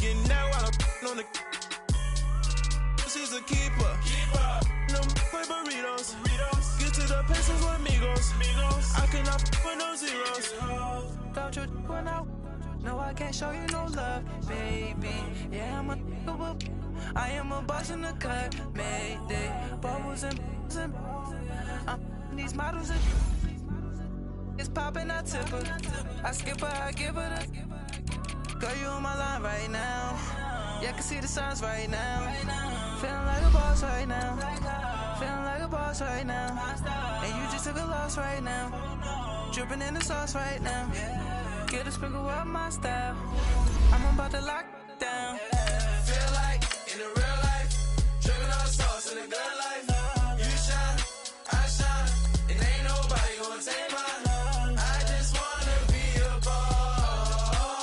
getting that while I'm on the. She's a keeper. No play burritos. Get to the pesos with amigos. I cannot with no zeros. Don't you when no, I can't show you no love, baby. Yeah, I am a boss in the cut, mayday. Bubbles and these models are it's popping, I tip her. I skip her, I give her the. Girl, you on my line right now. Yeah, I can see the signs right now. Feeling like a boss right now. Feeling like a boss right now. And you just took a loss right now. Dripping in the sauce right now. Get a sprinkle up my style. I'm about to lock down. Feel like in the real life, dripping on sauce in the good life. You shine, I shine, and ain't nobody gonna take mine. I just wanna be a boss.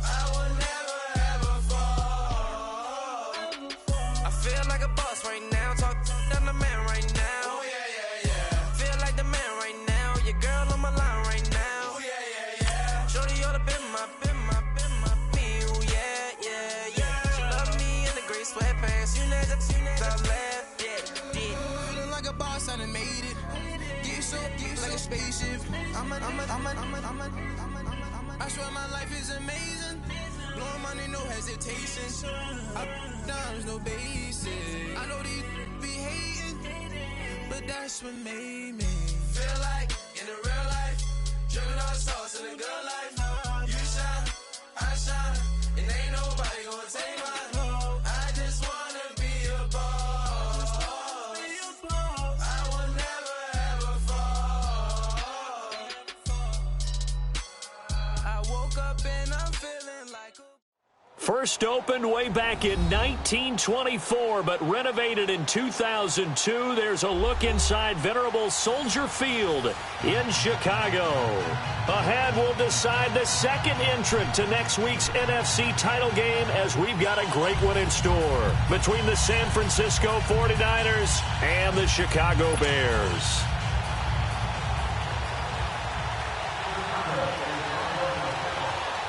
I will never ever fall. I feel like a boss right now. Talk to the man right now. Oh yeah. Feel like the man right now. Your girl on my line right now. Oh yeah. Shorty oughta been my, me, ooh, yeah. She love me in the gray sweatpants. You know, top left, yeah. Feeling like a boss, I done made it. Get so like a spaceship. I swear my life is amazing. Blowing money, no hesitation. Up, downs, no basic. I know these be hating, but that's what made me feel like in the real life. Dripping on sauce in the good life. You shine, I shine, and ain't nobody gonna take mine. I just wanna be a boss. I will never ever fall. I woke up and I'm feeling like a First opened way back in 1924, but renovated in 2002. There's a look inside venerable Soldier Field in Chicago. Ahead, we'll decide the second entrant to next week's NFC title game, as we've got a great one in store between the San Francisco 49ers and the Chicago Bears.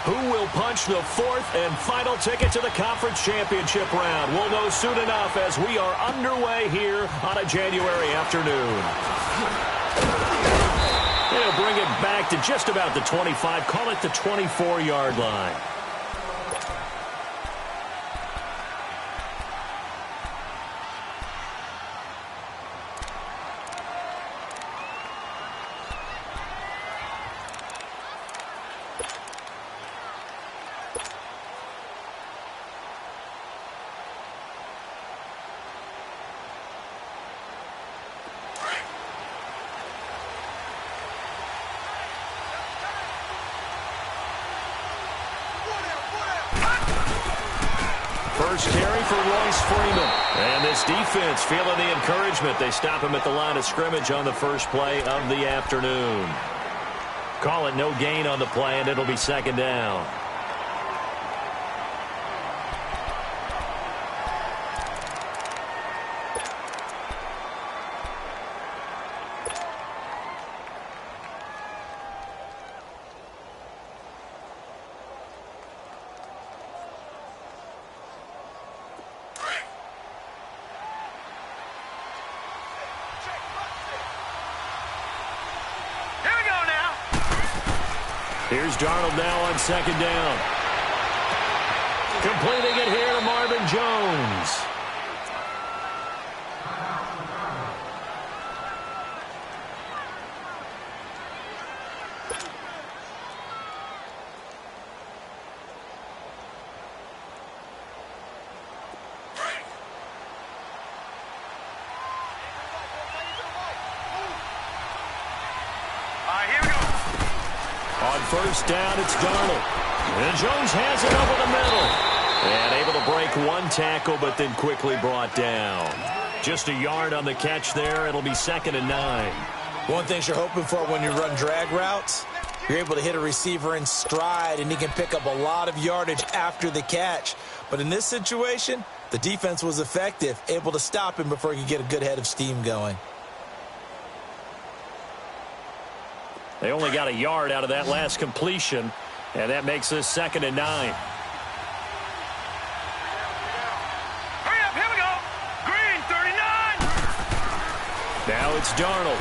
Who will punch the fourth and final ticket to the conference championship round? We'll know soon enough as we are underway here on a January afternoon. They'll bring it back to just about the 25, call it the 24-yard line. First carry for Royce Freeman. And this defense feeling the encouragement. They stop him at the line of scrimmage on the first play of the afternoon. Call it no gain on the play, and it'll be second down. Here's Darnold now on second down. Completing it here to Marvin Jones. First down, it's Darnold. And Jones has it over the middle. And able to break one tackle, but then quickly brought down. Just a yard on the catch there. It'll be 2nd and 9. One thing you're hoping for when you run drag routes, you're able to hit a receiver in stride, and he can pick up a lot of yardage after the catch. But in this situation, the defense was effective, able to stop him before he could get a good head of steam going. They only got a yard out of that last completion, and that makes this 2nd and 9. Now it's Darnold.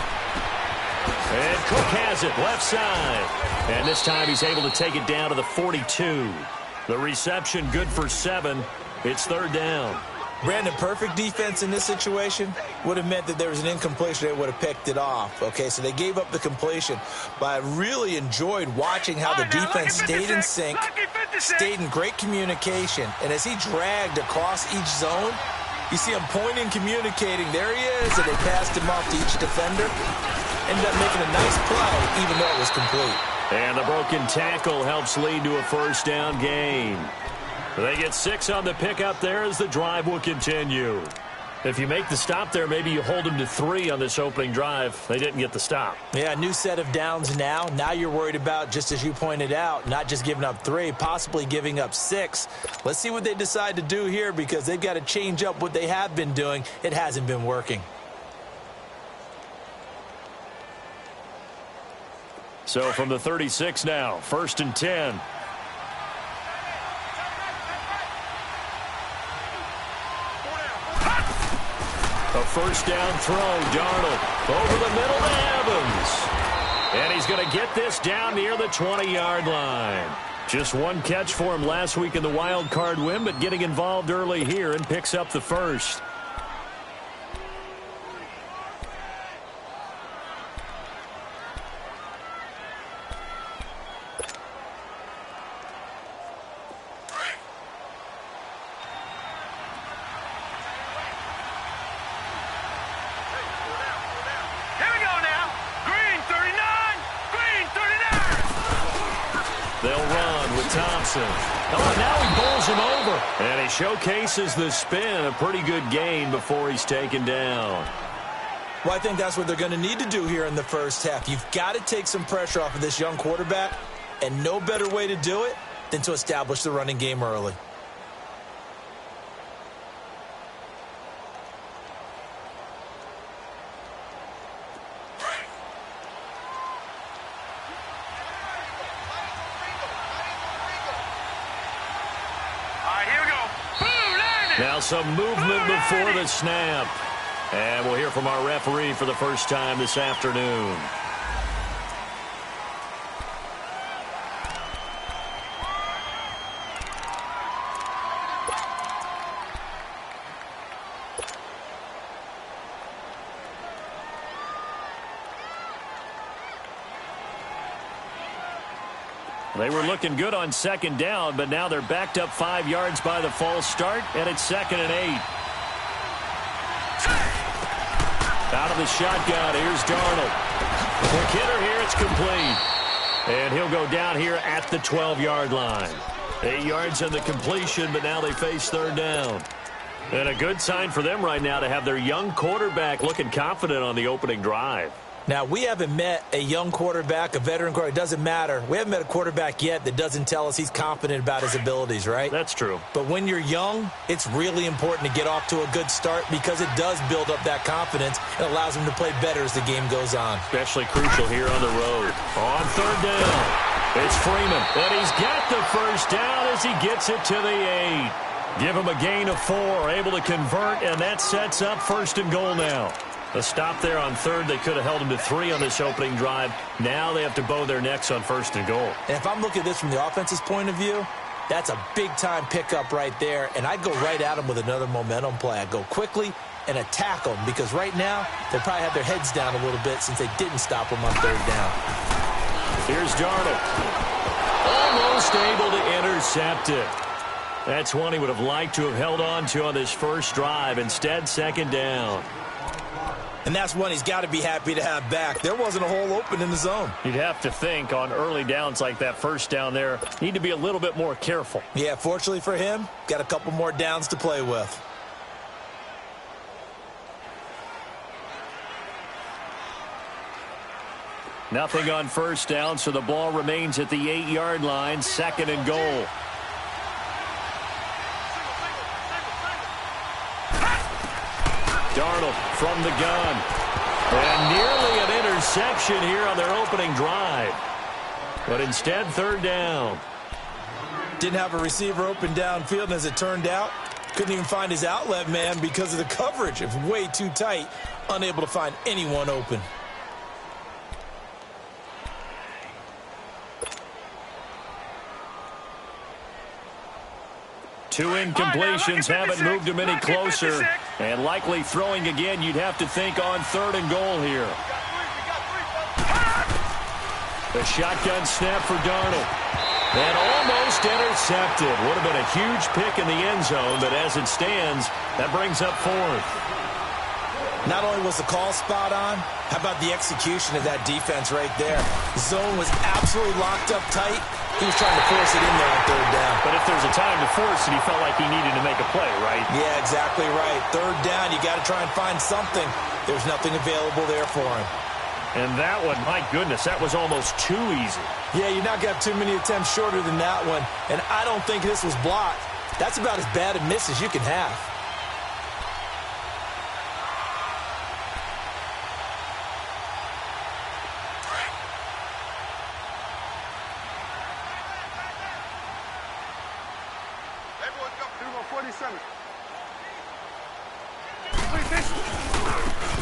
And Cook has it, left side. And this time he's able to take it down to the 42. The reception good for 7. It's third down. Brandon, perfect defense in this situation would have meant that there was an incompletion. They would have picked it off. Okay, so they gave up the completion. But I really enjoyed watching how the defense stayed in sync, stayed in great communication. And as he dragged across each zone, you see him pointing, communicating. There he is, and they passed him off to each defender. Ended up making a nice play, even though it was complete. And the broken tackle helps lead to a first down gain. They get 6 on the pickup there as the drive will continue. If you make the stop there, maybe you hold them to 3 on this opening drive. They didn't get the stop. Yeah, new set of downs now. Now you're worried about, just as you pointed out, not just giving up 3, possibly giving up 6. Let's see what they decide to do here because they've got to change up what they have been doing. It hasn't been working. So from the 36 now, 1st and 10. A first down throw, Darnold over the middle to Evans. And he's going to get this down near the 20-yard line. Just one catch for him last week in the wild card win, but getting involved early here and picks up the first. Oh, now he bowls him over. And he showcases the spin. A pretty good gain before he's taken down. Well, I think that's what they're going to need to do here in the first half. You've got to take some pressure off of this young quarterback, and no better way to do it than to establish the running game early. Now some movement before the snap. And we'll hear from our referee for the first time this afternoon. They were looking good on second down, but now they're backed up 5 yards by the false start, and it's 2nd and 8. Out of the shotgun, here's Darnold. Quick hitter here, it's complete. And he'll go down here at the 12-yard line. 8 yards on the completion, but now they face third down. And a good sign for them right now to have their young quarterback looking confident on the opening drive. Now, we haven't met a young quarterback, a veteran quarterback. It doesn't matter. We haven't met a quarterback yet that doesn't tell us he's confident about his abilities, right? That's true. But when you're young, it's really important to get off to a good start because it does build up that confidence and allows him to play better as the game goes on. Especially crucial here on the road. On third down, it's Freeman. And he's got the first down as he gets it to the 8. Give him a gain of 4, able to convert, and that sets up 1st and goal now. A stop there on third. They could have held him to 3 on this opening drive. Now they have to bow their necks on 1st and goal. And if I'm looking at this from the offense's point of view, that's a big-time pickup right there. And I'd go right at him with another momentum play. I'd go quickly and attack them because right now they probably have their heads down a little bit since they didn't stop him on third down. Here's Darnold. Almost able to intercept it. That's one he would have liked to have held on to on this first drive. Instead, 2nd down. And that's one he's got to be happy to have back. There wasn't a hole open in the zone. You'd have to think on early downs like that first down there, need to be a little bit more careful. Yeah, fortunately for him, got a couple more downs to play with. Nothing on first down, so the ball remains at the 8-yard line, 2nd and goal. Darnold from the gun. And nearly an interception here on their opening drive. But instead, third down. Didn't have a receiver open downfield, and as it turned out, Couldn't even find his outlet man because of the coverage. It's way too tight. Unable to find anyone open. Two incompletions haven't moved him any closer. And likely throwing again, you'd have to think on 3rd and goal here. The shotgun snap for Darnold. And almost intercepted. Would have been a huge pick in the end zone, but as it stands, that brings up 4th. Not only was the call spot on, how about the execution of that defense right there? The zone was absolutely locked up tight. He was trying to force it in there on 3rd down. But if there's a time to force it, he felt like he needed to make a play, right? Yeah, exactly right. 3rd down, you got to try and find something. There's nothing available there for him. And that one, my goodness, that was almost too easy. Yeah, you're not going to have too many attempts shorter than that one. And I don't think this was blocked. That's about as bad a miss as you can have.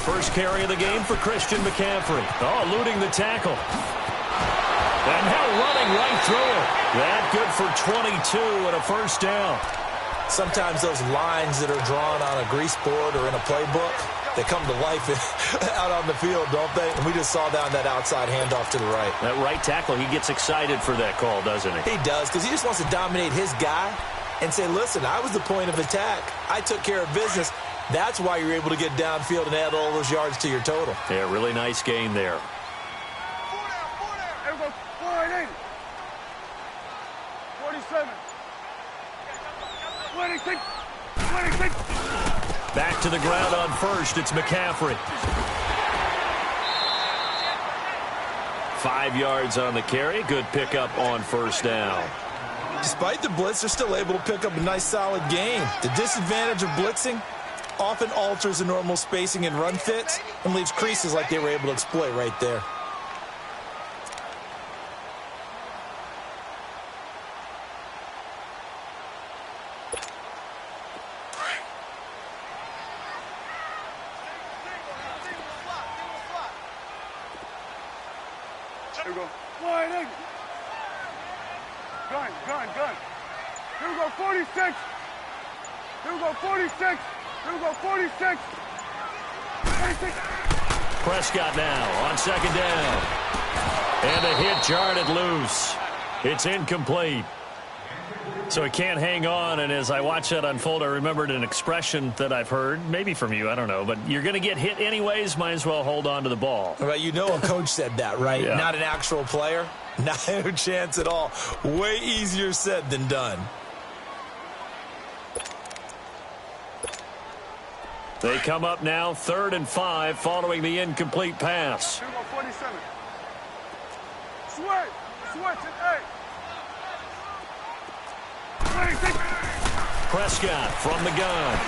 First carry of the game for Christian McCaffrey. Oh, eluding the tackle. And now running right through it. That good for 22 and a first down. Sometimes those lines that are drawn on a grease board or in a playbook, they come to life out on the field, don't they? And we just saw down that outside handoff to the right. That right tackle, he gets excited for that call, doesn't he? He does, because he just wants to dominate his guy and say, listen, I was the point of attack. I took care of business. That's why you're able to get downfield and add all those yards to your total. Yeah, really nice game there. 47. 26. 26. Back to the ground on first. It's McCaffrey. 5 yards on the carry. Good pickup on first down. Despite the blitz, they're still able to pick up a nice, solid gain. The disadvantage of blitzing often alters the normal spacing and run fits and leaves creases like they were able to exploit right there. Here we go. Wide. Gun. Here we go, 46. Here we go, 46. Here we go, 46. 46. Prescott now on second down. And a hit jarred loose. It's incomplete. So he can't hang on, and as I watch that unfold, I remembered an expression that I've heard, maybe from you, I don't know, but you're going to get hit anyways, might as well hold on to the ball. Right, you know a coach said that, right? Yeah. Not an actual player. Not a chance at all. Way easier said than done. They come up now 3rd and 5 following the incomplete pass. Here we go, 47. Switch it, hey. 26. Prescott from the gun.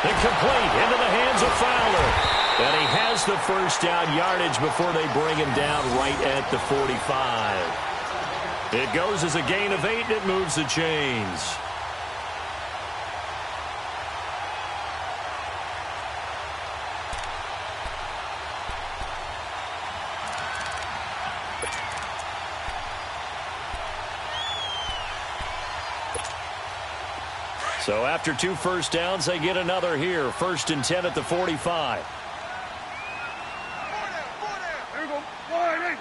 Incomplete into the hands of Fowler. And he has the first down yardage before they bring him down right at the 45. It goes as a gain of 8, and it moves the chains. So after 2 first downs, they get another here. 1st and 10 at the 45. Here we go. Wide.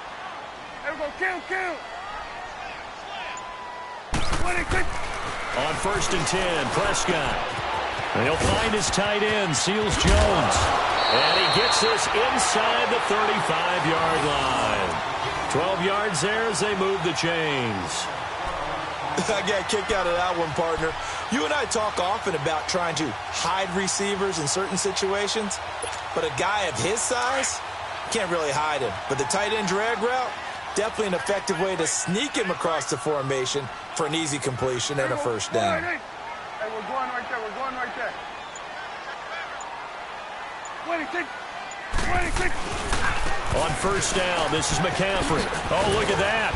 Here we go. Kill. 26. On 1st and 10, Prescott. And he'll find his tight end, Seals Jones. And he gets this inside the 35-yard line. 12 yards there as they move the chains. I got a kick out of that one, partner. You and I talk often about trying to hide receivers in certain situations, but a guy of his size, can't really hide him. But the tight end drag route, definitely an effective way to sneak him across the formation for an easy completion and a first down. Hey, we're going right there. 26. On first down, this is McCaffrey. Oh, look at that.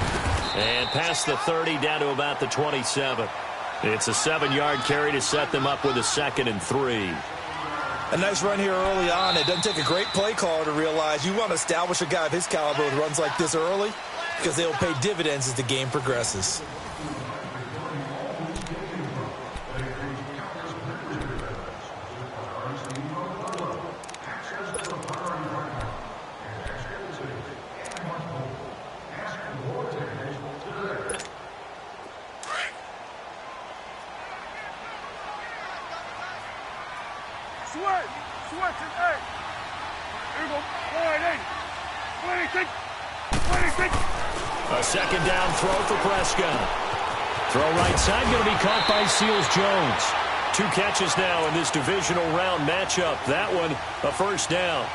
And past the 30 down to about the 27. It's a 7-yard carry to set them up with a 2nd and 3. A nice run here early on. It doesn't take a great play caller to realize you want to establish a guy of his caliber with runs like this early because they'll pay dividends as the game progresses. Switch it, hey. Here we go. 26. A 2nd down throw for Prescott. Throw right side, going to be caught by Seals-Jones. 2 catches now in this divisional round matchup. That one, a 1st down.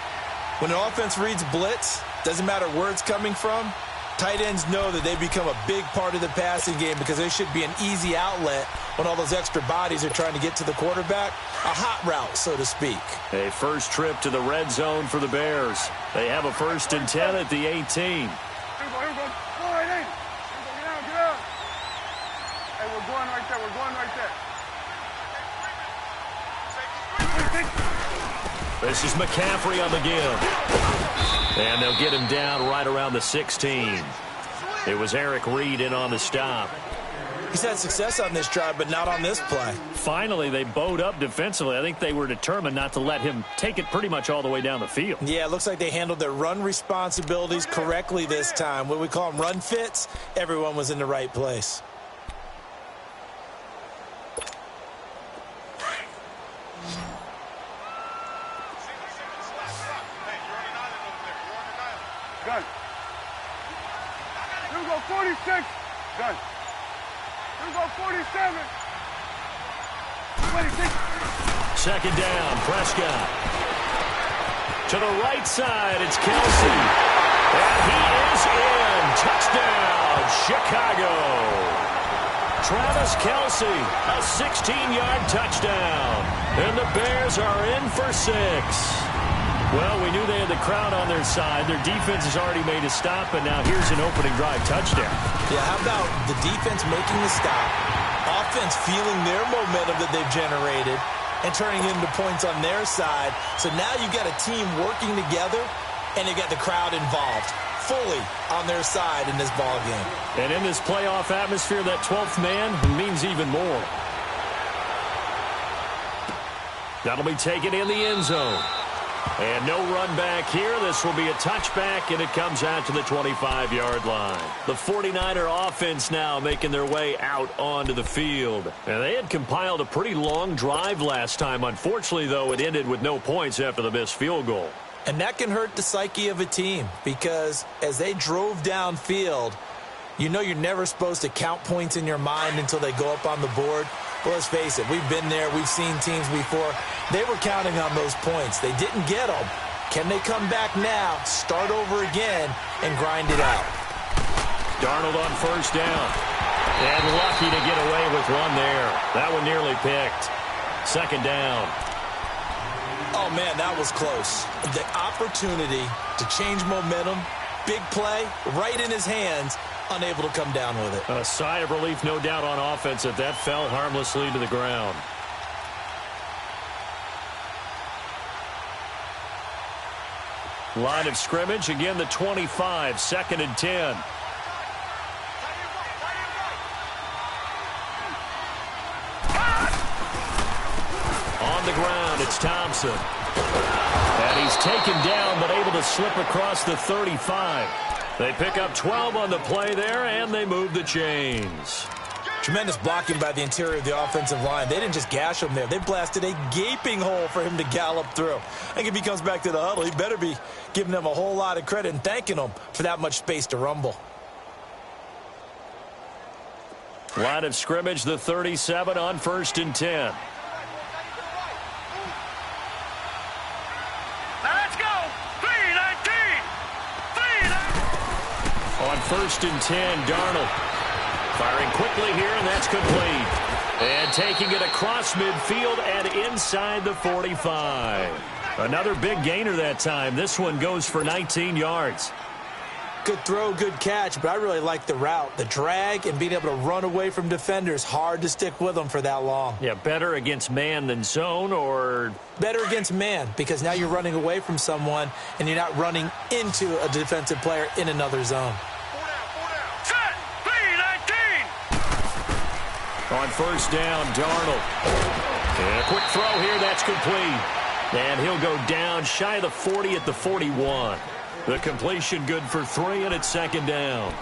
When an offense reads blitz, doesn't matter where it's coming from, tight ends know that they become a big part of the passing game because there should be an easy outlet when all those extra bodies are trying to get to the quarterback. A hot route, so to speak. A first trip to the red zone for the Bears. They have a 1st and 10 at the 18. Here we go. Go right in. Get out. Hey, we're going right there. This is McCaffrey on the give. And they'll get him down right around the 16. It was Eric Reed in on the stop. He's had success on this drive, but not on this play. Finally, they bowed up defensively. I think they were determined not to let him take it pretty much all the way down the field. Yeah, it looks like they handled their run responsibilities correctly this time. What we call them run fits, everyone was in the right place. Gun. Here we go, 46. Gun. Here we go, 47. 26. 2nd down, Prescott. To the right side, it's Kelsey. And he is in. Touchdown, Chicago. Travis Kelsey, a 16-yard touchdown. And the Bears are in for 6. Well, we knew they had the crowd on their side. Their defense has already made a stop, and now here's an opening drive touchdown. Yeah, how about the defense making the stop, offense feeling their momentum that they've generated, and turning it into points on their side. So now you've got a team working together, and you got the crowd involved fully on their side in this ball game. And in this playoff atmosphere, that 12th man means even more. That'll be taken in the end zone. And no run back here. This will be a touchback, and it comes out to the 25-yard line. The 49er offense now making their way out onto the field. And they had compiled a pretty long drive last time. Unfortunately, though, it ended with no points after the missed field goal. And that can hurt the psyche of a team because as they drove downfield, you know you're never supposed to count points in your mind until they go up on the board. Well, let's face it, we've been there. We've seen teams before. They were counting on those points. They didn't get them. Can they come back now, start over again, and grind it out? Darnold on 1st down. And lucky to get away with one there. That one nearly picked. 2nd down. Oh, man, that was close. The opportunity to change momentum, big play, right in his hands, unable to come down with it. A sigh of relief, no doubt, on offense that fell harmlessly to the ground. Line of scrimmage, again the 25, 2nd and 10. On the ground, it's Thompson. And he's taken down, but able to slip across the 35. They pick up 12 on the play there, and they move the chains. Tremendous blocking by the interior of the offensive line. They didn't just gash him there. They blasted a gaping hole for him to gallop through. I think if he comes back to the huddle, he better be giving them a whole lot of credit and thanking them for that much space to rumble. Line of scrimmage, the 37 on 1st and 10. Let's go! 3-19! On 1st and 10, Darnold. Firing quickly here, and that's complete. And taking it across midfield and inside the 45. Another big gainer that time. This one goes for 19 yards. Good throw, good catch, but I really like the route. The drag and being able to run away from defenders, hard to stick with them for that long. Yeah, better against man than zone, or? Better against man, because now you're running away from someone and you're not running into a defensive player in another zone. Set! B-19! On first down, Darnold. And a quick throw here, that's complete. And he'll go down shy of the 40 at the 41. The completion good for 3, and it's second down.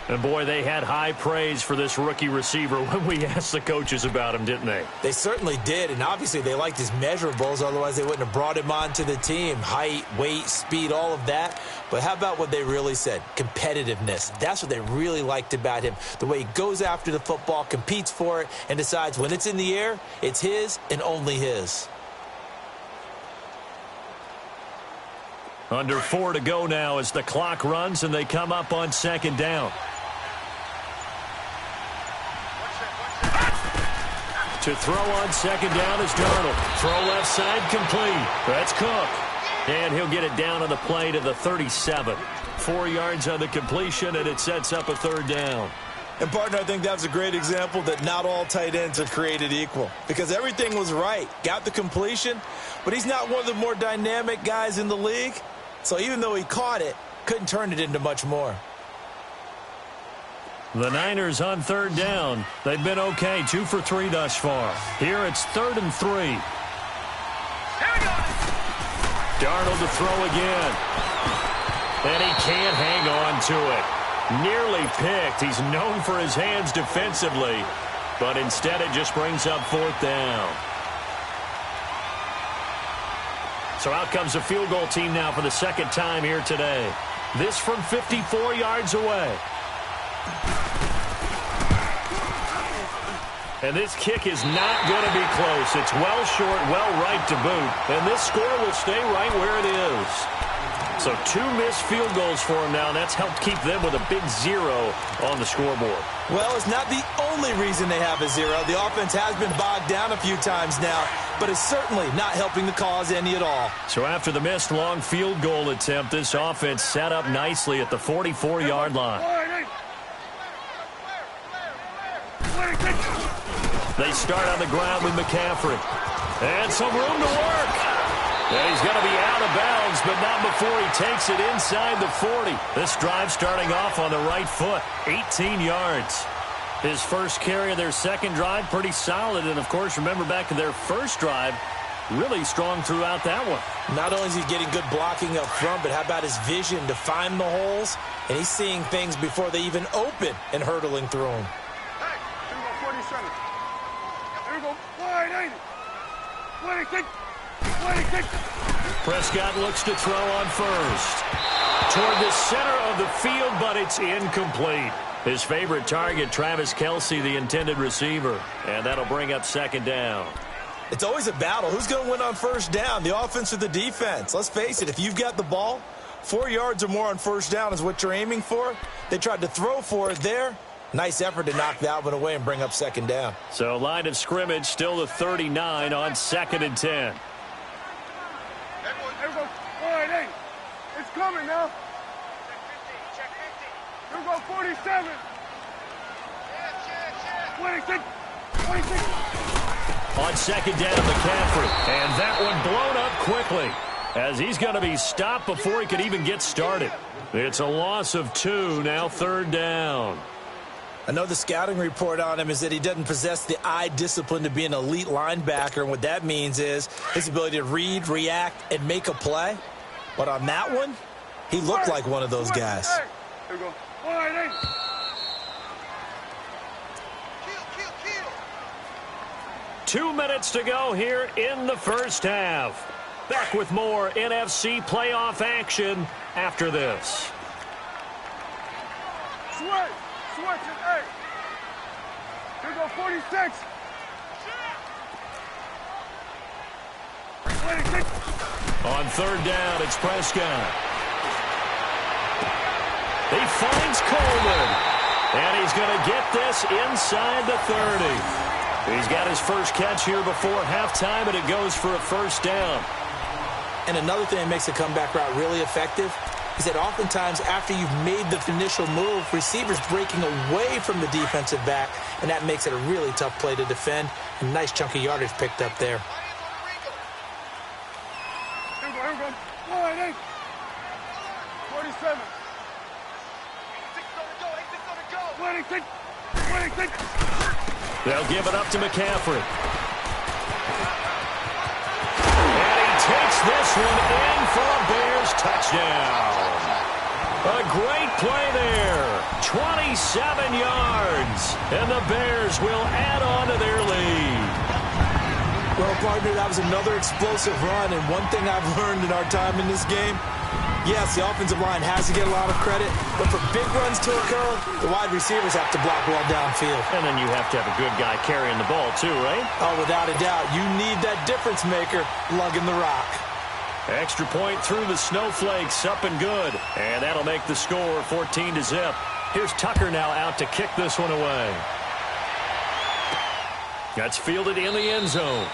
And, boy, they had high praise for this rookie receiver when we asked the coaches about him, didn't they? They certainly did, and obviously they liked his measurables. Otherwise, they wouldn't have brought him onto the team. Height, weight, speed, all of that. But how about what they really said? Competitiveness. That's what they really liked about him. The way he goes after the football, competes for it, and decides when it's in the air, it's his and only his. Under 4 to go now as the clock runs and they come up on second down. To throw on second down is Darnold. Throw left side complete. That's Cook. And he'll get it down on the play to the 37. 4 yards on the completion, and it sets up a third down. And, partner, I think that was a great example that not all tight ends are created equal. Because everything was right. Got the completion, but he's not one of the more dynamic guys in the league. So even though he caught it, couldn't turn it into much more. The Niners on third down. They've been okay, 2 for 3 thus far. Here it's 3rd and 3. Darnold to throw again. And he can't hang on to it. Nearly picked. He's known for his hands defensively. But instead it just brings up 4th down. So out comes a field goal team now for the second time here today. This from 54 yards away. And this kick is not going to be close. It's well short, well right to boot. And this score will stay right where it is. So 2 missed field goals for him now. That's helped keep them with a big 0 on the scoreboard. Well, it's not the only reason they have a 0. The offense has been bogged down a few times now, but it's certainly not helping the cause any at all. So after the missed long field goal attempt, this offense set up nicely at the 44-yard line. They start on the ground with McCaffrey. And some room to work. And he's going to be out of bounds, but not before he takes it inside the 40. This drive starting off on the right foot, 18 yards. His first carry of their second drive, pretty solid. And, of course, remember back to their first drive, really strong throughout that one. Not only is he getting good blocking up front, but how about his vision to find the holes? And he's seeing things before they even open and hurdling through them. Hey, here we go, 47. Here we go, 180. 26. Prescott looks to throw on first. Toward the center of the field, but it's incomplete. His favorite target, Travis Kelce, the intended receiver. And that'll bring up second down. It's always a battle. Who's going to win on first down, the offense or the defense? Let's face it, if you've got the ball, 4 yards or more on first down is what you're aiming for. They tried to throw for it there. Nice effort to knock that one away and bring up second down. So line of scrimmage still the 39 on 2nd and 10. Everyone, 180. It's coming now. Check 50. Here we go, 47. 26. 26. On second down, McCaffrey. And that one blown up quickly as he's going to be stopped before he could even get started. It's a loss of 2, now 3rd down. I know the scouting report on him is that he doesn't possess the eye discipline to be an elite linebacker, and what that means is his ability to read, react, and make a play. But on that one, he looked like one of those guys. Here we go. 180. 2 minutes to go here in the first half. Back with more NFC playoff action after this. Switch it, hey. Here we go, 46. 26. On 3rd down, it's Prescott. He finds Coleman. And he's going to get this inside the 30. He's got his first catch here before halftime, and it goes for a first down. And another thing that makes the comeback route really effective, is that oftentimes after you've made the initial move, receivers breaking away from the defensive back, and that makes it a really tough play to defend. A nice chunk of yardage picked up there. Here we go. 47. 26. They'll give it up to McCaffrey. And he takes this one in for a Bears touchdown. A great play there. 27 yards. And the Bears will add on to their lead. Well, partner, that was another explosive run, and one thing I've learned in our time in this game, yes, the offensive line has to get a lot of credit, but for big runs to occur, the wide receivers have to block well downfield. And then you have to have a good guy carrying the ball too, right? Oh, without a doubt. You need that difference maker lugging the rock. Extra point through the snowflakes, up and good. And that'll make the score 14-0. Here's Tucker now out to kick this one away. That's fielded in the end zone.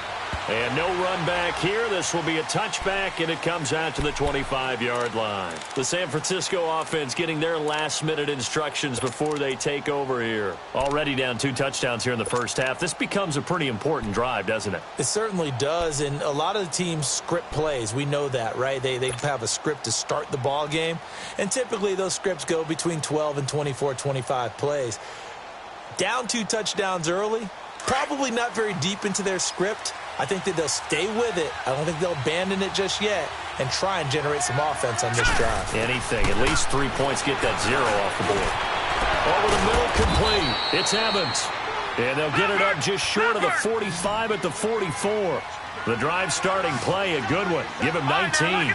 And no run back here. This will be a touchback, and it comes out to the 25-yard line. The San Francisco offense getting their last-minute instructions before they take over here. Already down 2 touchdowns here in the first half. This becomes a pretty important drive, doesn't it? It certainly does, and a lot of the teams script plays. We know that, right? They have a script to start the ball game, and typically those scripts go between 12 and 24, 25 plays. Down 2 touchdowns early, probably not very deep into their script. I think that they'll stay with it. I don't think they'll abandon it just yet and try and generate some offense on this drive. Anything. At least 3 points, get that 0 off the board. Over the middle, complete. It's Evans. And they'll get it up just short of the 45 at the 44. The drive starting play, a good one. Give him 19.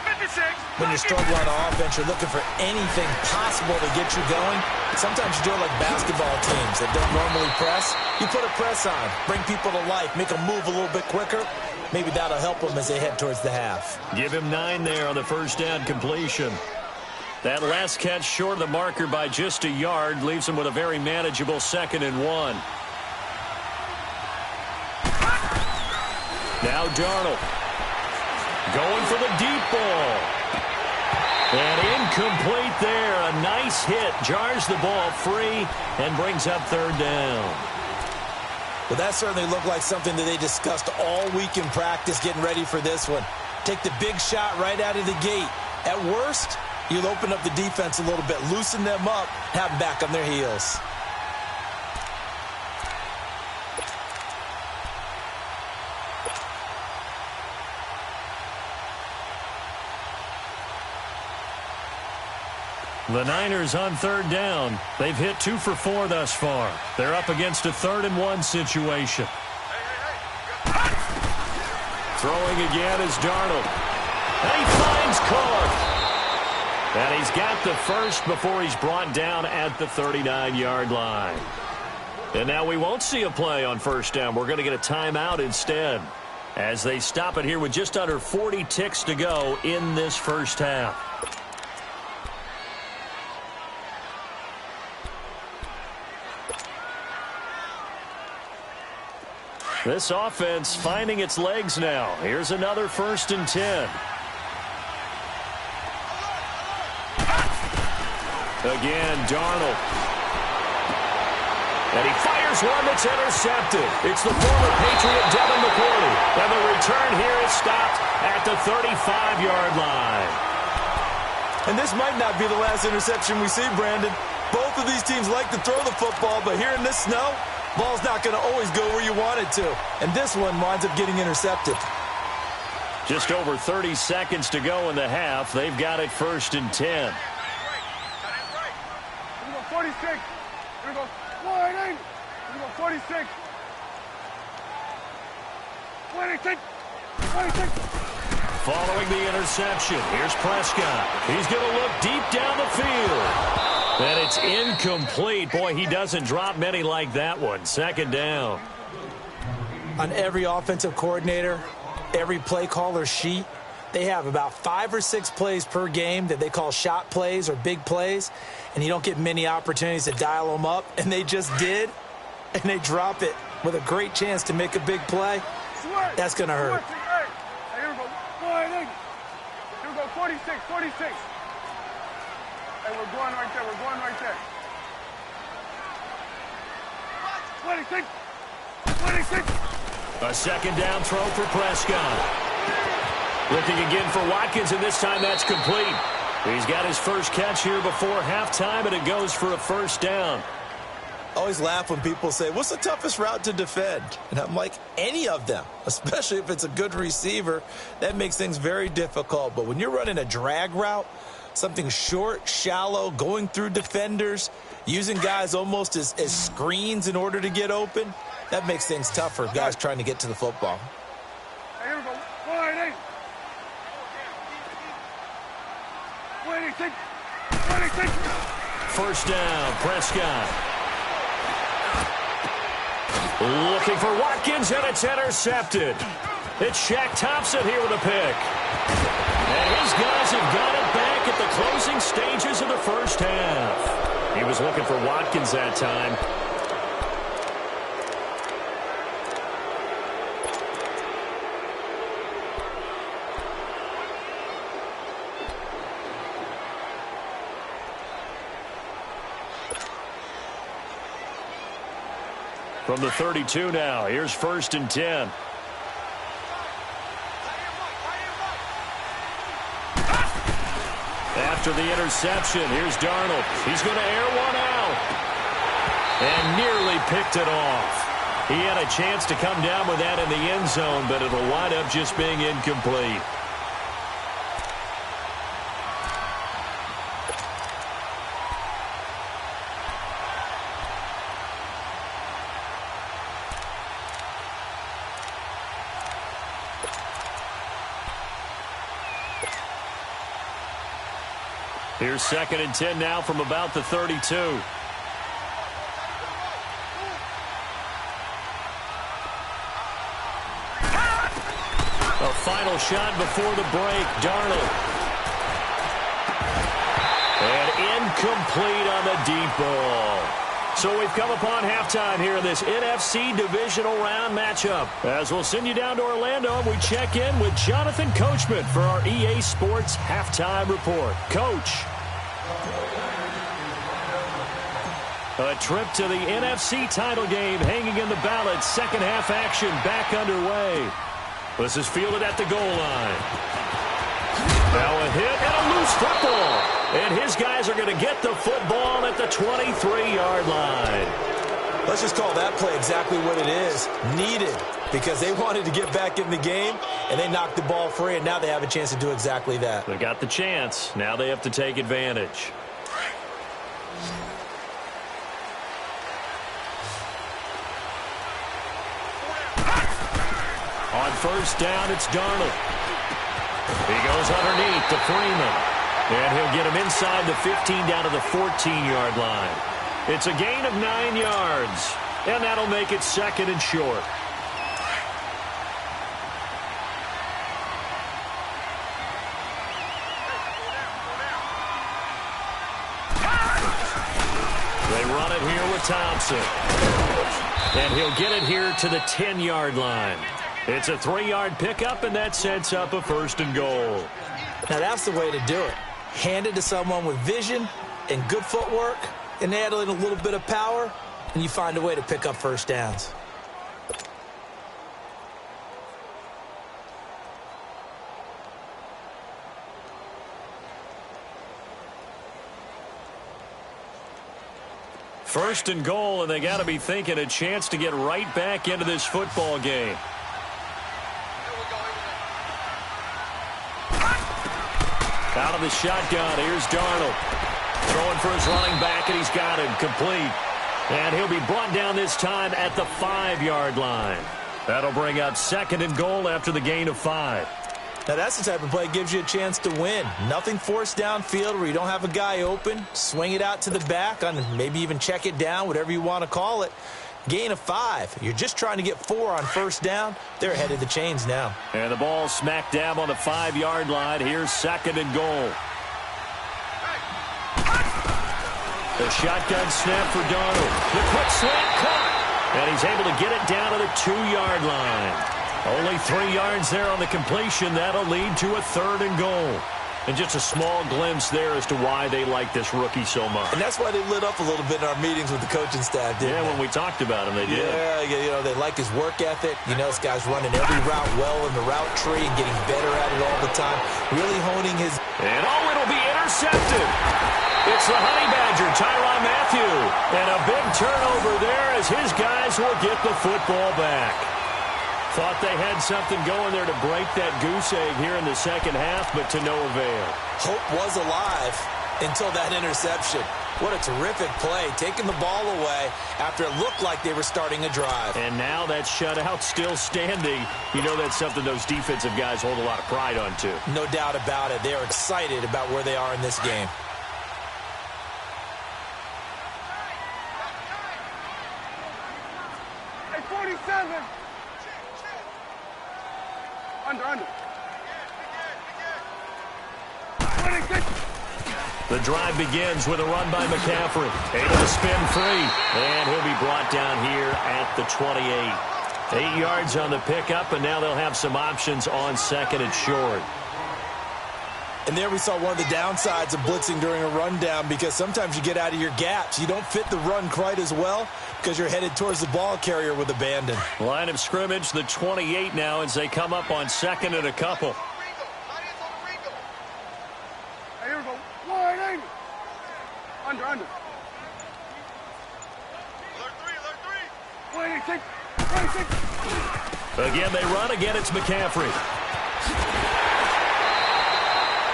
When you're struggling on offense, you're looking for anything possible to get you going. Sometimes you do it like basketball teams that don't normally press. You put a press on, bring people to life, make them move a little bit quicker. Maybe that'll help them as they head towards the half. Give him 9 there on the first down completion. That last catch short of the marker by just a yard leaves him with a very manageable 2nd and 1. Now Darnold going for the deep ball. And incomplete there. A nice hit. Jars the ball free and brings up 3rd down. Well, that certainly looked like something that they discussed all week in practice getting ready for this one. Take the big shot right out of the gate. At worst, you'll open up the defense a little bit, loosen them up, have them back on their heels. The Niners on 3rd down. They've hit 2 for 4 thus far. They're up against a 3rd and 1 situation. Throwing again is Darnold. And he finds Clark. And he's got the first before he's brought down at the 39-yard line. And now we won't see a play on 1st down. We're going to get a timeout instead, as they stop it here with just under 40 ticks to go in this first half. This offense finding its legs now. Here's another 1st and 10. Again, Darnold. And he fires one that's intercepted. It's the former Patriot Devin McCourty. And the return here is stopped at the 35-yard line. And this might not be the last interception we see, Brandon. Both of these teams like to throw the football, but here in this snow, ball's not going to always go where you want it to. And this one winds up getting intercepted. Just over 30 seconds to go in the half. They've got it 1st and 10. Here we go, 46. Here we go, 180. Here we go, 46. 26. 26. Following the interception, here's Prescott. He's going to look deep down the field. And it's incomplete. Boy, he doesn't drop many like that one. 2nd down. On every offensive coordinator, every play caller sheet, they have about 5 or 6 plays per game that they call shot plays or big plays, and you don't get many opportunities to dial them up, and they just did, and they drop it with a great chance to make a big play. That's going to hurt. Here we go, 180. Here we go, 46, 46. Hey, we're going right there. We're going right there. 26. 26. A second down throw for Prescott. Looking again for Watkins, and this time that's complete. He's got his first catch here before halftime, and it goes for a first down. Always laugh when people say, what's the toughest route to defend? And I'm like, any of them, especially if it's a good receiver. That makes things very difficult. But when you're running a drag route, something short, shallow, going through defenders, using guys almost as screens in order to get open, that makes things tough for guys trying to get to the football. Hey, here we go. 1-8. 26. 26. First down, Prescott. Looking for Watkins, and it's intercepted. It's Shaq Thompson here with a pick. And his guys have got it back at the closing stages of the first half. He was looking for Watkins that time. From the 32 now, here's 1st and 10. After the interception, here's Darnold. He's going to air one out. And nearly picked it off. He had a chance to come down with that in the end zone, but it'll wind up just being incomplete. Here's 2nd and 10 now from about the 32. A final shot before the break. Darnold. And incomplete on the deep ball. So we've come upon halftime here in this NFC divisional round matchup. As we'll send you down to Orlando, and we check in with Jonathan Coachman for our EA Sports Halftime Report. Coach. A trip to the NFC title game hanging in the balance. Second half action back underway. This is fielded at the goal line. Now a hit and a loose football. And his guys are going to get the football at the 23-yard line. Let's just call that play exactly what it is. Needed, because they wanted to get back in the game, and they knocked the ball free, and now they have a chance to do exactly that. They got the chance. Now they have to take advantage. On first down, it's Darnold. He goes underneath to Freeman. And he'll get him inside the 15 down to the 14-yard line. It's a gain of 9 yards. And that'll make it 2nd and short. They run it here with Thompson. And he'll get it here to the 10-yard line. It's a 3-yard pickup, and that sets up a 1st and goal. Now that's the way to do it. Hand it to someone with vision and good footwork, and add in a little bit of power, and you find a way to pick up first downs. First and goal, and they got to be thinking a chance to get right back into this football game. Out of the shotgun, here's Darnold. Throwing for his running back, and he's got him complete. And he'll be brought down this time at the 5-yard line. That'll bring up 2nd and goal after the gain of 5. Now that's the type of play that gives you a chance to win. Nothing forced downfield where you don't have a guy open. Swing it out to the back, on maybe even check it down, whatever you want to call it. Gain of 5. You're just trying to get 4 on first down. They're ahead of the chains now. And the ball smack dab on the 5-yard line. Here's 2nd and goal. The shotgun snap for Darnold. The quick slant caught. And he's able to get it down to the 2-yard line. Only 3 yards there on the completion. That'll lead to a 3rd and goal. And just a small glimpse there as to why they like this rookie so much. And that's why they lit up a little bit in our meetings with the coaching staff, didn't they? Yeah, when we talked about him, they did. Yeah, you know, they like his work ethic. You know, this guy's running every route well in the route tree and getting better at it all the time. Really honing his... And it'll be intercepted. It's the Honey Badger, Tyrann Mathieu. And a big turnover there as his guys will get the football back. Thought they had something going there to break that goose egg here in the second half, but to no avail. Hope was alive until that interception. What a terrific play, taking the ball away after it looked like they were starting a drive. And now that shutout still standing. You know that's something those defensive guys hold a lot of pride on, too. No doubt about it. They are excited about where they are in this game. Hey, 47. Under. 26. The drive begins with a run by McCaffrey. Able to spin free. And he'll be brought down here at the 28. 8 yards on the pickup, and now they'll have some options on second and short. And there we saw one of the downsides of blitzing during a rundown, because sometimes you get out of your gaps. You don't fit the run quite as well because you're headed towards the ball carrier with abandon. Line of scrimmage, the 28 now, as they come up on second and a couple. Hey, here we go. Wide angle. Under. Alert 3. 26. Again, they run. Again, it's McCaffrey.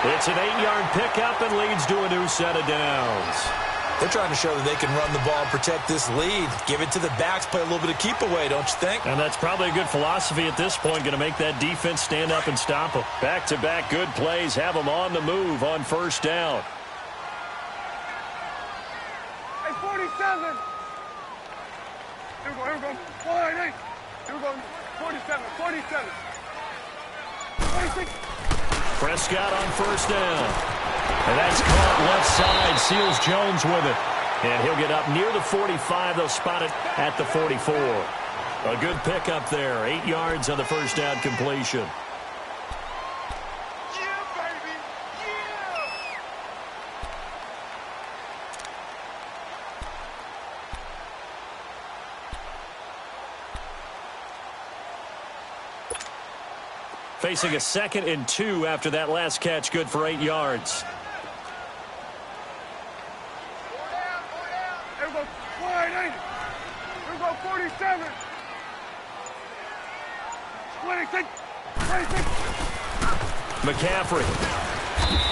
It's an 8-yard pickup and leads to a new set of downs. They're trying to show that they can run the ball and protect this lead. Give it to the backs, play a little bit of keep away, don't you think? And that's probably a good philosophy at this point, going to make that defense stand up and stop them. Back-to-back good plays, have them on the move on first down. Hey, 47. Here we go. Wide angle. Here we go. 47. 26. Prescott on first down. And that's caught left side. Seals Jones with it. And he'll get up near the 45. They'll spot it at the 44. A good pickup there. 8 yards on the first down completion. Facing a 2nd and 2 after that last catch, good for 8 yards. Here we go. Wide angle. Here we go. 47. 26. McCaffrey.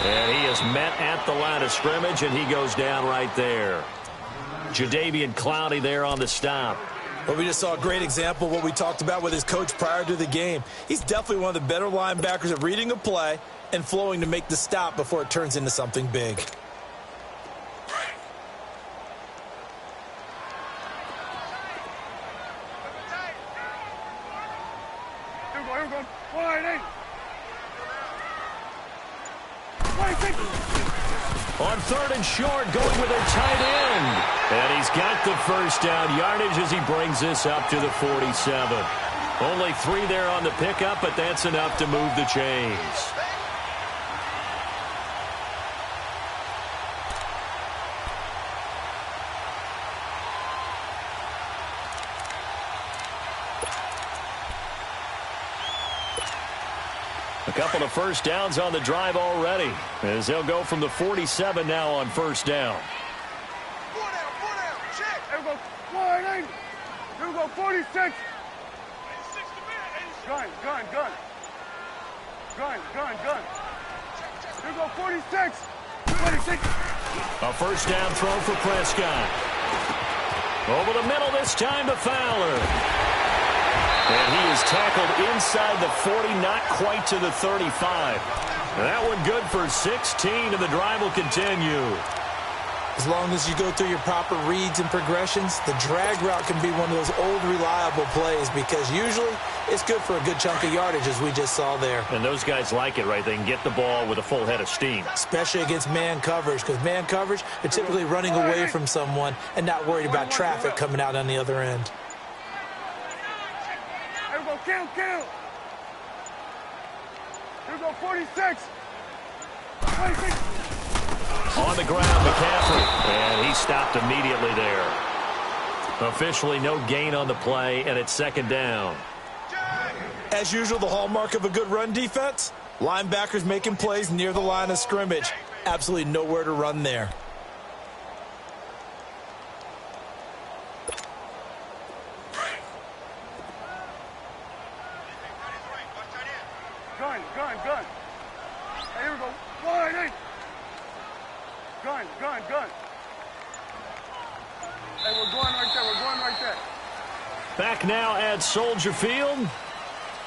And he is met at the line of scrimmage, and he goes down right there. Jadeveon Clowney there on the stop. Well, we just saw a great example of what we talked about with his coach prior to the game. He's definitely one of the better linebackers at reading a play and flowing to make the stop before it turns into something big. Here we go. Wide angle. 26. On third and short, going with a tight end. And he's got the first down yardage as he brings this up to the 47. Only 3 there on the pickup, but that's enough to move the chains. A couple of first downs on the drive already, as they'll go from the 47 now on first down. 4 down. Check. Here we go. Wide angle. Here we go. 46. Gun. Here we go. 46. 26. A first down throw for Prescott. Over the middle this time to Fowler. And he is tackled inside the 40, not quite to the 35. And that one good for 16, and the drive will continue. As long as you go through your proper reads and progressions, the drag route can be one of those old reliable plays, because usually it's good for a good chunk of yardage, as we just saw there. And those guys like it, right? They can get the ball with a full head of steam. Especially against man coverage, because man coverage, they're typically running away from someone and not worried about traffic coming out on the other end. Here we go. Kill. Here we go. 46. On the ground, McCaffrey. And he stopped immediately there. Officially no gain on the play, and it's second down. As usual, the hallmark of a good run defense, linebackers making plays near the line of scrimmage. Absolutely nowhere to run there. Gun. Hey, here we go. Wide eight. Gun. Hey, we're going right there. Back now at Soldier Field.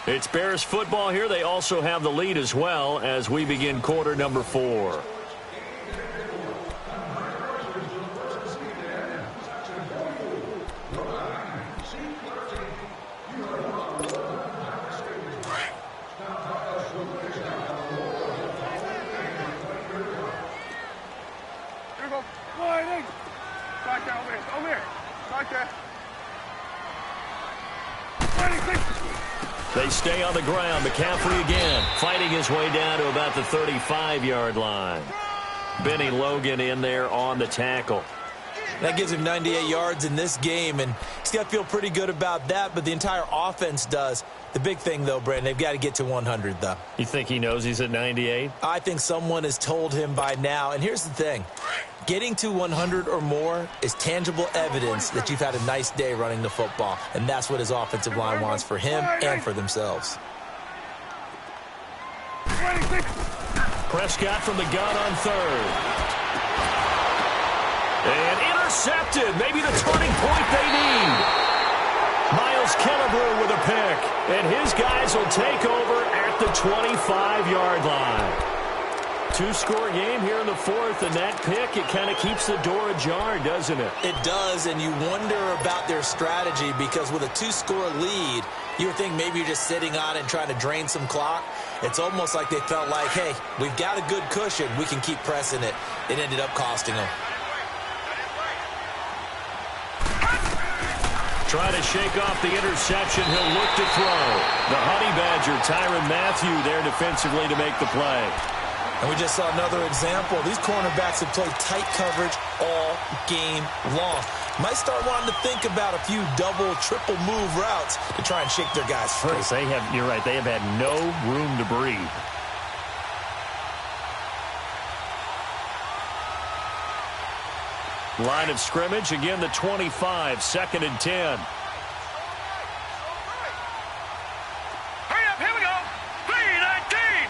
It's Bears football here. They also have the lead as well as we begin quarter number 4. Here we go. Wide eight. Start there, over here. Start there. 26. They stay on the ground. McCaffrey again, fighting his way down to about the 35-yard line. Benny Logan in there on the tackle. That gives him 98 yards in this game, and he's got to feel pretty good about that, but the entire offense does. The big thing, though, Brandon, they've got to get to 100, though. You think he knows he's at 98? I think someone has told him by now, and here's the thing. Getting to 100 or more is tangible evidence that you've had a nice day running the football, and that's what his offensive line wants for him and for themselves. 26. Prescott from the gun on third. And intercepted. Maybe the turning point they need. Miles Killebrew with a pick. And his guys will take over at the 25-yard line. Two-score game here in the fourth, and that pick, it kind of keeps the door ajar, doesn't it? It does, and you wonder about their strategy because with a two-score lead, you would think maybe you're just sitting on it and trying to drain some clock. It's almost like they felt like, hey, we've got a good cushion. We can keep pressing it. It ended up costing them. Trying to shake off the interception. He'll look to throw. The Honey Badger, Tyrann Mathieu, there defensively to make the play. And we just saw another example. These cornerbacks have played tight coverage all game long. Might start wanting to think about a few double, triple move routes to try and shake their guys free. You're right, they have had no room to breathe. Line of scrimmage, again the 25, 2nd and 10. Hurry up, here we go. 3-19.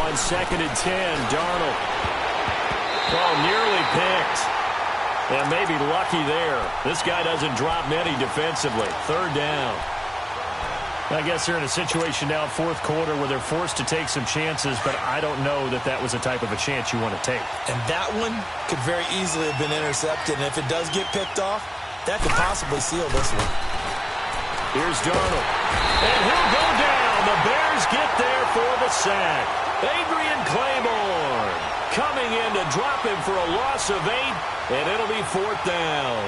On 2nd and 10, Darnold. Oh, nearly picked. And maybe lucky there. This guy doesn't drop many defensively. 3rd down. I guess they're in a situation now, 4th quarter, where they're forced to take some chances, but I don't know that that was the type of a chance you want to take. And that one could very easily have been intercepted. And if it does get picked off, that could possibly seal this one. Here's Darnold. And he'll go down. The Bears get there for the sack. Adrian Claiborne coming in to drop him for a loss of 8, and it'll be 4th down.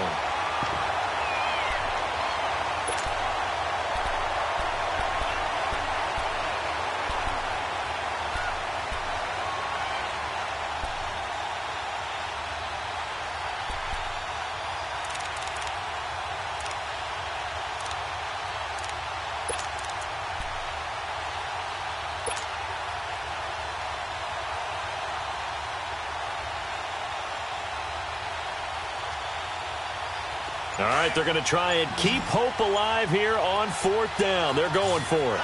All right, they're going to try and keep hope alive here on 4th down. They're going for it.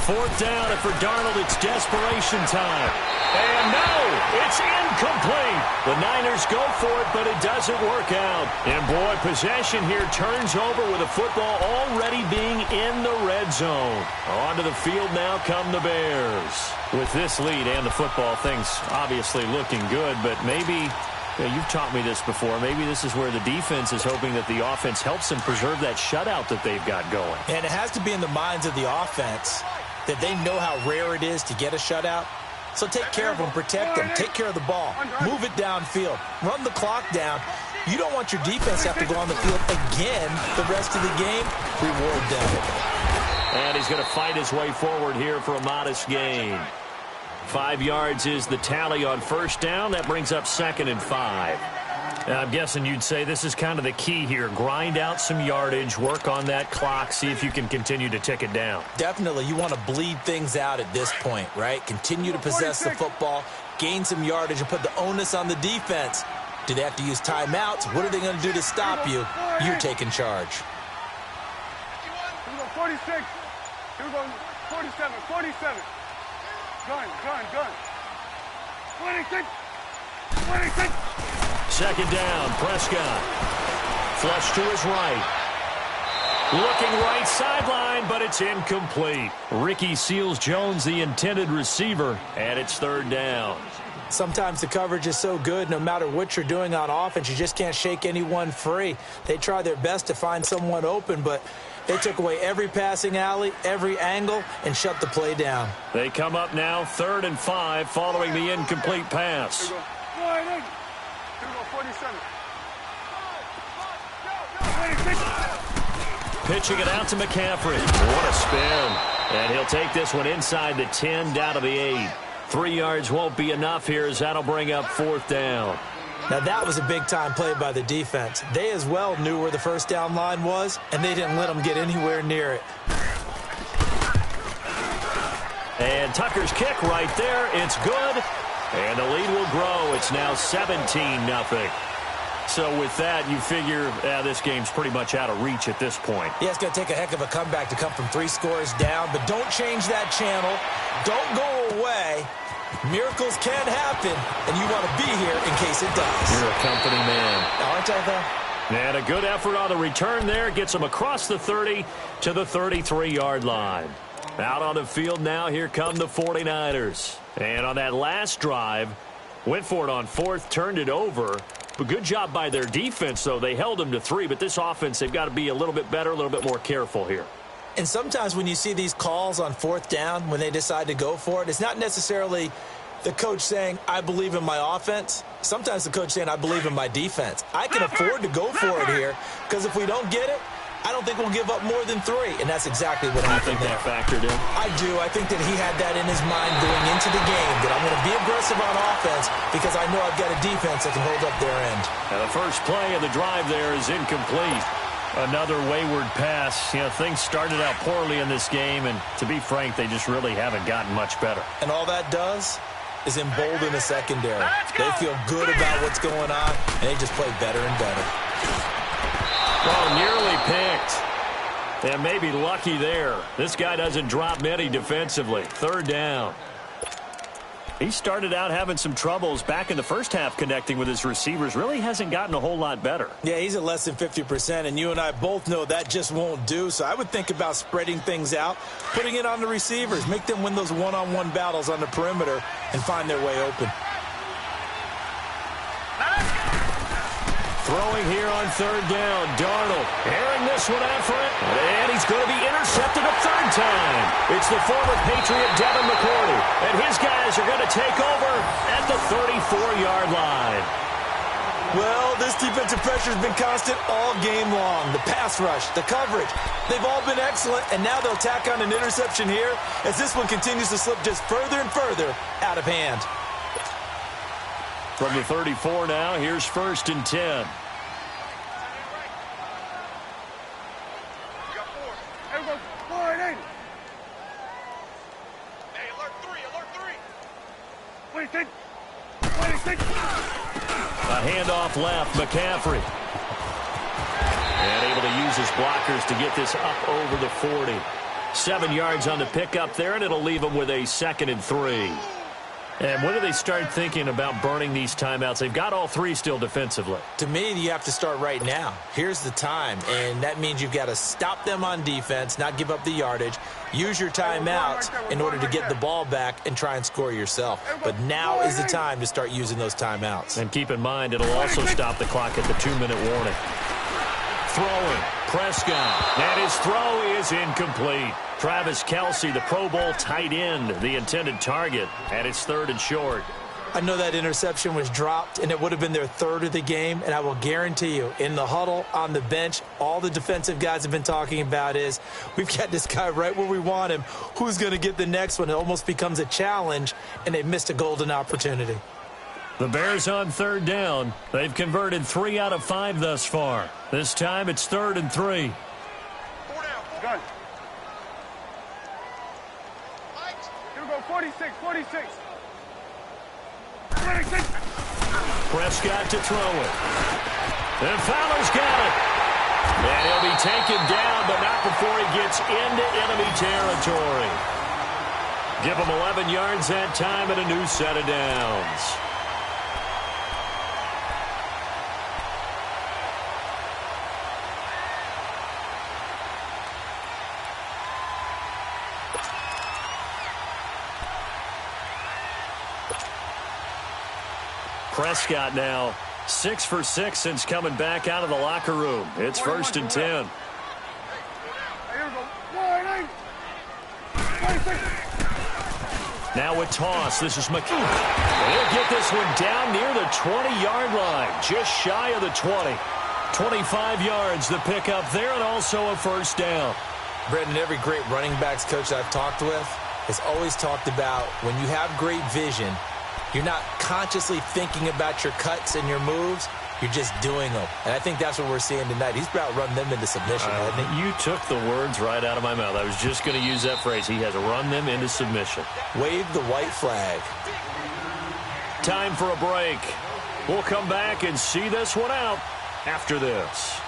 4th down, and for Darnold, it's desperation time. And no, it's incomplete. The Niners go for it, but it doesn't work out. And boy, possession here turns over with the football already being in the red zone. Onto the field now come the Bears. With this lead and the football, things obviously looking good, but maybe... you've taught me this before. Maybe this is where the defense is hoping that the offense helps them preserve that shutout that they've got going. And it has to be in the minds of the offense that they know how rare it is to get a shutout. So take care of them, protect them, take care of the ball, move it downfield, run the clock down. You don't want your defense to have to go on the field again the rest of the game. Reward them. And he's going to fight his way forward here for a modest gain. 5 yards is the tally on first down. That brings up 2nd and 5. Now, I'm guessing you'd say this is kind of the key here. Grind out some yardage, work on that clock, see if you can continue to tick it down. Definitely. You want to bleed things out at this point, right? Continue to possess the football, gain some yardage, and put the onus on the defense. Do they have to use timeouts? What are they going to do to stop you? You're taking charge. Here we go, 46. Here we go, 47, 47. Gun. 26. 26. 2nd down, Prescott. Flush to his right. Looking right sideline, but it's incomplete. Ricky Seals-Jones, the intended receiver, and it's 3rd down. Sometimes the coverage is so good, no matter what you're doing on offense, you just can't shake anyone free. They try their best to find someone open, but they took away every passing alley, every angle, and shut the play down. They come up now 3rd and 5 following the incomplete pass. Here we go, 47. 26. Pitching it out to McCaffrey. What a spin. And he'll take this one inside the 10, down to the 8. 3 yards won't be enough here as that'll bring up 4th down. Now, that was a big-time play by the defense. They as well knew where the first down line was, and they didn't let them get anywhere near it. And Tucker's kick right there. It's good. And the lead will grow. It's now 17-0. So with that, you figure this game's pretty much out of reach at this point. Yeah, it's going to take a heck of a comeback to come from 3 scores down, but don't change that channel. Don't go away. Miracles can happen, and you want to be here in case it does. You're a company man. Aren't I, though? And a good effort on the return there. Gets him across the 30 to the 33-yard line. Out on the field now, here come the 49ers. And on that last drive, went for it on 4th, turned it over. But good job by their defense, though. They held them to 3, but this offense, they've got to be a little bit better, a little bit more careful here. And sometimes when you see these calls on 4th down, when they decide to go for it, it's not necessarily the coach saying, I believe in my offense. Sometimes the coach saying, I believe in my defense. I can afford to go for it here, because if we don't get it, I don't think we'll give up more than 3, and that's exactly what happened there. I think that factored in. I do. I think that he had that in his mind going into the game, that I'm going to be aggressive on offense because I know I've got a defense that can hold up their end. And the first play of the drive there is incomplete. Another wayward pass. You know, things started out poorly in this game, and to be frank, they just really haven't gotten much better. And all that does is embolden the secondary. They feel good about what's going on, and they just play better and better. Well, nearly picked. And maybe lucky there. This guy doesn't drop many defensively. 3rd down. He started out having some troubles back in the first half connecting with his receivers. Really hasn't gotten a whole lot better. Yeah, he's at less than 50%, and you and I both know that just won't do. So I would think about spreading things out, putting it on the receivers, make them win those one-on-one battles on the perimeter and find their way open. Throwing here on 3rd down, Darnold airing this one out for it, and he's going to be intercepted a 3rd time. It's the former Patriot Devin McCourty, and his guys are going to take over at the 34-yard line. Well, this defensive pressure has been constant all game long. The pass rush, the coverage, they've all been excellent, and now they'll tack on an interception here as this one continues to slip just further and further out of hand. From the 34 now, here's 1st and 10. A handoff left, McCaffrey. And able to use his blockers to get this up over the 40. 7 yards on the pickup there, and it'll leave him with a 2nd and 3. And when do they start thinking about burning these timeouts? They've got all 3 still defensively. To me, you have to start right now. Here's the time, and that means you've got to stop them on defense, not give up the yardage, use your timeouts in order to get the ball back and try and score yourself. But now is the time to start using those timeouts. And keep in mind, it'll also stop the clock at the 2-minute warning. Throwing, Prescott, and his throw is incomplete. Travis Kelce, the Pro Bowl tight end, the intended target, and it's 3rd and short. I know that interception was dropped, and it would have been their third of the game, and I will guarantee you, in the huddle, on the bench, all the defensive guys have been talking about is, we've got this guy right where we want him. Who's going to get the next one? It almost becomes a challenge, and they've missed a golden opportunity. The Bears on third down. They've converted 3 out of 5 thus far. This time it's 3rd and 3. Gun. Here we go, 46, 46. 46. Prescott to throw it. And Fowler's got it. And he'll be taken down, but not before he gets into enemy territory. Give him 11 yards that time and a new set of downs. Prescott now 6 for 6 since coming back out of the locker room. It's 1st and 10. Here we go. 46. Now a toss. This is McKee. He'll get this one down near the 20-yard line, just shy of the 20. 25 yards the pickup there, and also a 1st down. Brendan, every great running backs coach I've talked with has always talked about when you have great vision, you're not consciously thinking about your cuts and your moves. You're just doing them. And I think that's what we're seeing tonight. He's about run them into submission, hasn't he? You took the words right out of my mouth. I was just going to use that phrase. He has run them into submission. Wave the white flag. Time for a break. We'll come back and see this one out after this.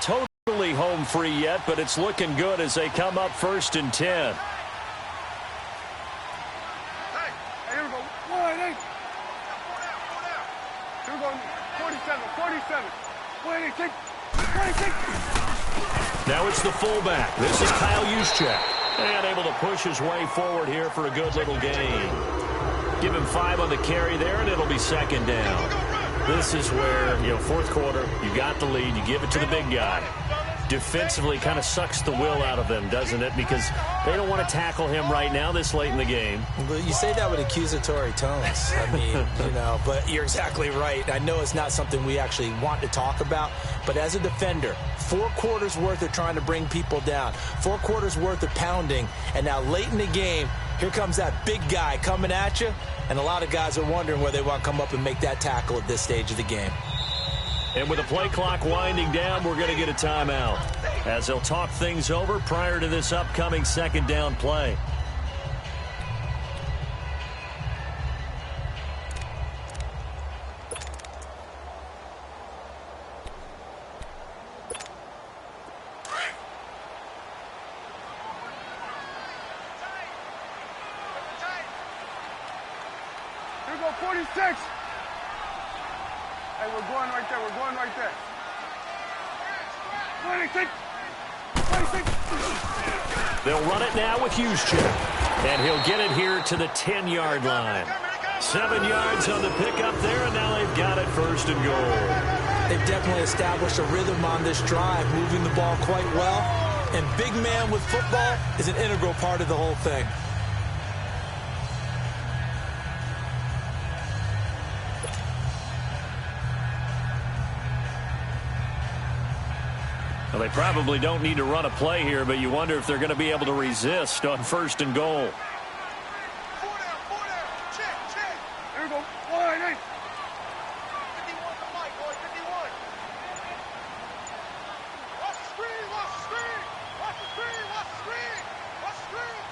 Totally home free yet, but it's looking good as they come up 1st and 10. Hey, here we go. 1-8. Here we go. 47, 47. 1-8, 26. Now it's the fullback. This is Kyle Juszczyk. And able to push his way forward here for a good little gain. Give him 5 on the carry there, and it'll be 2nd down. This is where, 4th quarter, you got the lead, you give it to the big guy. Defensively kind of sucks the will out of them, doesn't it? Because they don't want to tackle him right now this late in the game. Well, you say that with accusatory tones. I mean, but you're exactly right. I know it's not something we actually want to talk about, but as a defender, 4 quarters worth of trying to bring people down, 4 quarters worth of pounding, and now late in the game, here comes that big guy coming at you, and a lot of guys are wondering where they want to come up and make that tackle at this stage of the game. And with the play clock winding down, we're going to get a timeout as they'll talk things over prior to this upcoming 2nd down play. Here we go, 46. Hey, we're going right there. We're going right there. 26. 26. They'll run it now with Juszczyk. And he'll get it here to the 10-yard line. 7 yards on the pickup there, and now they've got it 1st and goal. They've definitely established a rhythm on this drive, moving the ball quite well. And big man with football is an integral part of the whole thing. Well, they probably don't need to run a play here, but you wonder if they're going to be able to resist on 1st and goal. 4 down. Check. Here we go. 1-8. 51 to Mike, boy. 51. Watch the screen. Watch the screen. Watch the screen. Watch the screen. Watch the screen.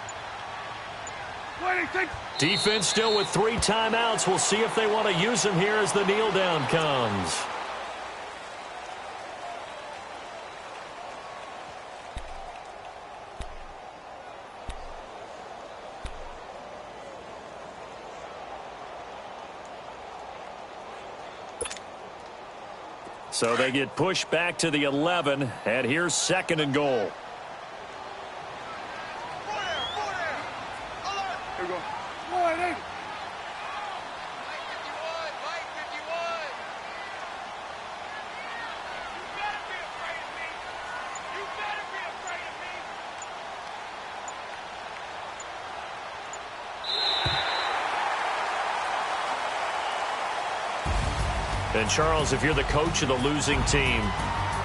1-8. Defense still with 3 timeouts. We'll see if they want to use them here as the kneel down comes. So they get pushed back to the 11, and here's 2nd and goal. Here we go. 1-8. And, Charles, if you're the coach of the losing team,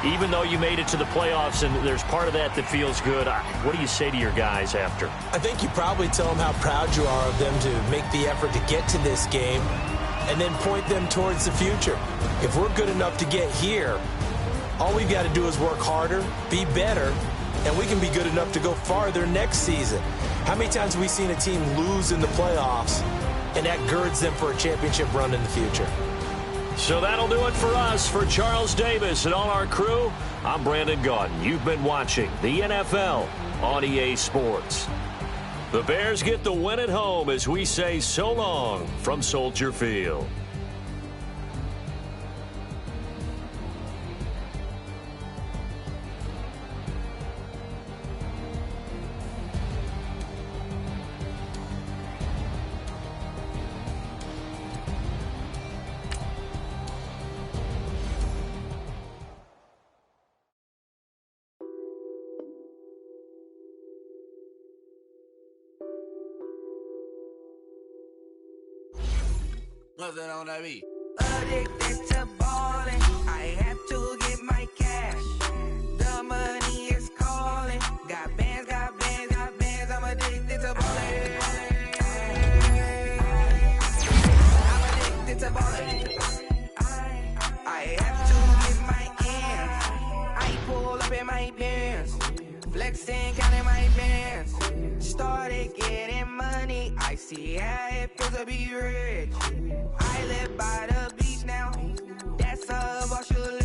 even though you made it to the playoffs and there's part of that feels good, what do you say to your guys after? I think you probably tell them how proud you are of them to make the effort to get to this game and then point them towards the future. If we're good enough to get here, all we've got to do is work harder, be better, and we can be good enough to go farther next season. How many times have we seen a team lose in the playoffs, and that girds them for a championship run in the future? So that'll do it for us. For Charles Davis and all our crew, I'm Brandon Gaudin. You've been watching the NFL on EA Sports. The Bears get the win at home as we say so long from Soldier Field. What's that on that beat? Addicted to ballin', I have to get my cash. The money is calling. Got bands, got bands, got bands. I'm addicted to ballin'. I'm addicted to ballin'. I have to get my ends. I pull up in my pants, flexing, counting my bands. Started getting money. I see how it feels to be rich. I live by the beach now. That's a virtual